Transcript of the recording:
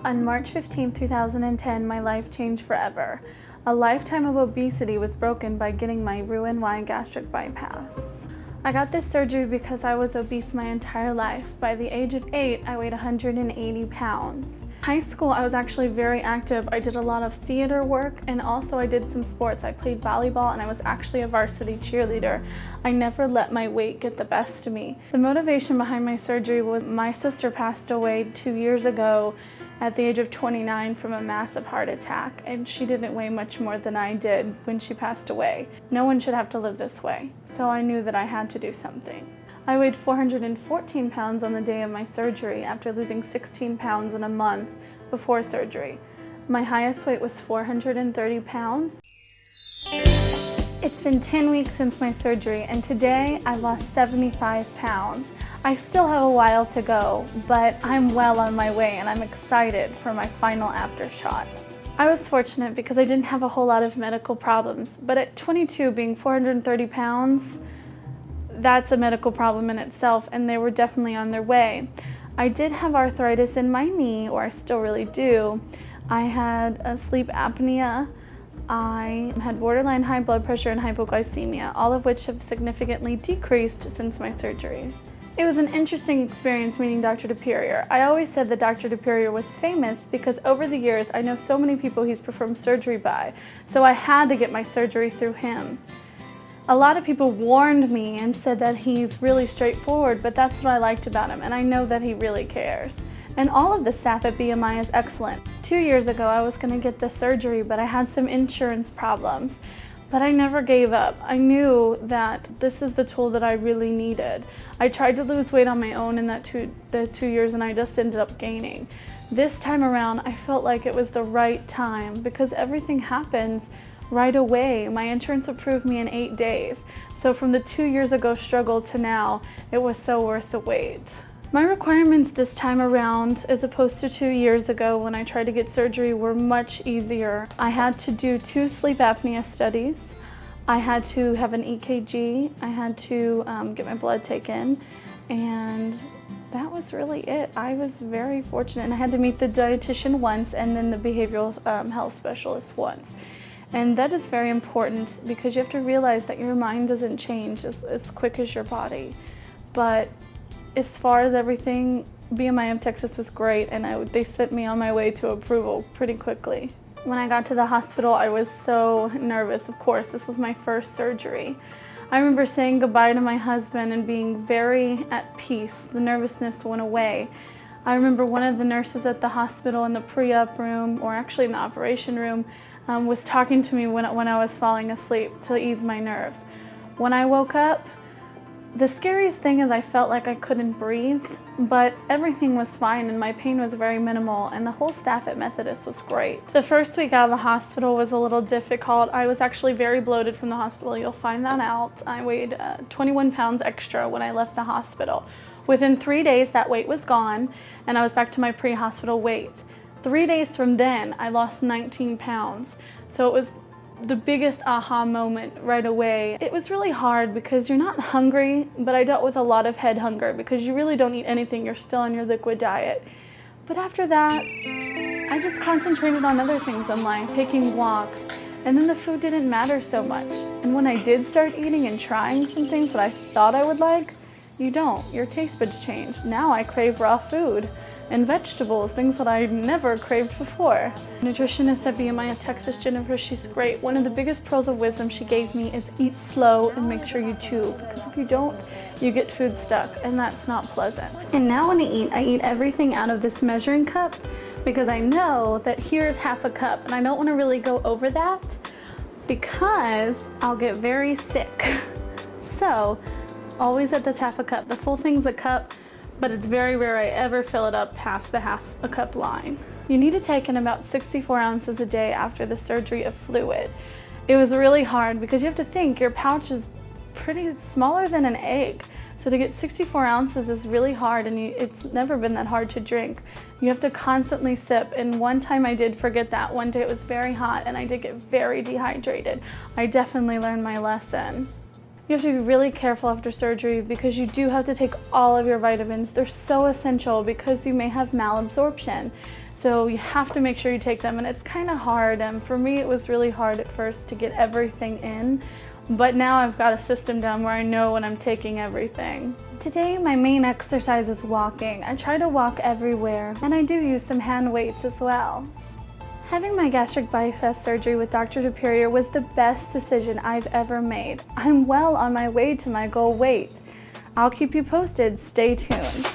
On March 15, 2010, my life changed forever. A lifetime of obesity was broken by getting my Roux-en-Y gastric bypass. I got this surgery because I was obese my entire life. By the age of 8, I weighed 180 pounds. High school, I was actually very active. I did a lot of theater work, and also I did some sports. I played volleyball, and I was actually a varsity cheerleader. I never let my weight get the best of me. The motivation behind my surgery was my sister passed away 2 years ago at the age of 29 from a massive heart attack, and she didn't weigh much more than I did when she passed away. No one should have to live this way, so I knew that I had to do something. I weighed 414 pounds on the day of my surgery after losing 16 pounds in a month before surgery. My highest weight was 430 pounds. It's been 10 weeks since my surgery, and today I lost 75 pounds. I still have a while to go, but I'm well on my way and I'm excited for my final after shot. I was fortunate because I didn't have a whole lot of medical problems, but at 22, being 430 pounds, that's a medical problem in itself, and they were definitely on their way. I did have arthritis in my knee, or I still really do. I had a sleep apnea. I had borderline high blood pressure and hypoglycemia, all of which have significantly decreased since my surgery. It was an interesting experience meeting Dr. DePerrior. I always said that Dr. DePerrior was famous because over the years I know so many people he's performed surgery by, so I had to get my surgery through him. A lot of people warned me and said that he's really straightforward, but that's what I liked about him, and I know that he really cares. And all of the staff at BMI is excellent. 2 years ago I was going to get the surgery, but I had some insurance problems. But I never gave up. I knew that this is the tool that I really needed. I tried to lose weight on my own in the 2 years, and I just ended up gaining. This time around, I felt like it was the right time because everything happens right away. My insurance approved me in 8 days. So from the 2 years ago struggle to now, it was so worth the wait. My requirements this time around, as opposed to 2 years ago when I tried to get surgery, were much easier. I had to do 2 sleep apnea studies. I had to have an EKG. I had to get my blood taken, and that was really it. I was very fortunate, and I had to meet the dietitian once and then the behavioral health specialist once. And that is very important because you have to realize that your mind doesn't change as quick as your body. But as far as everything, BMI of Texas was great, and they sent me on my way to approval pretty quickly. When I got to the hospital, I was so nervous. Of course, this was my first surgery. I remember saying goodbye to my husband and being very at peace. The nervousness went away. I remember one of the nurses at the hospital in the pre-op room, or actually in the operation room, was talking to me when I was falling asleep to ease my nerves. When I woke up, the scariest thing is I felt like I couldn't breathe, but everything was fine and my pain was very minimal, and the whole staff at Methodist was great. The first week out of the hospital was a little difficult. I was actually very bloated from the hospital. You'll find that out. I weighed 21 pounds extra when I left the hospital. Within 3 days, that weight was gone, and I was back to my pre-hospital weight. 3 days from then, I lost 19 pounds. So it was the biggest aha moment right away. It was really hard because you're not hungry, but I dealt with a lot of head hunger because you really don't eat anything. You're still on your liquid diet. But after that, I just concentrated on other things in life, taking walks, and then the food didn't matter so much. And when I did start eating and trying some things that I thought I would like, you don't. Your taste buds change. Now I crave raw food and vegetables, things that I never craved before. Nutritionist at BMI of Texas, Jennifer, she's great. One of the biggest pearls of wisdom she gave me is eat slow and make sure you chew, because if you don't, you get food stuck, and that's not pleasant. And now when I eat everything out of this measuring cup because I know that here's half a cup, and I don't want to really go over that because I'll get very sick. So always at this half a cup. The full thing's a cup, but it's very rare I ever fill it up past the half a cup line. You need to take in about 64 ounces a day after the surgery of fluid. It was really hard because you have to think your pouch is pretty smaller than an egg. So to get 64 ounces is really hard, and it's never been that hard to drink. You have to constantly sip, and one time I did forget that. One day it was very hot and I did get very dehydrated. I definitely learned my lesson. You have to be really careful after surgery because you do have to take all of your vitamins. They're so essential because you may have malabsorption. So you have to make sure you take them, and it's kind of hard. For me, it was really hard at first to get everything in, but now I've got a system down where I know when I'm taking everything. Today, my main exercise is walking. I try to walk everywhere, and I do use some hand weights as well. Having my gastric bypass surgery with Dr. Superior was the best decision I've ever made. I'm well on my way to my goal weight. I'll keep you posted. Stay tuned.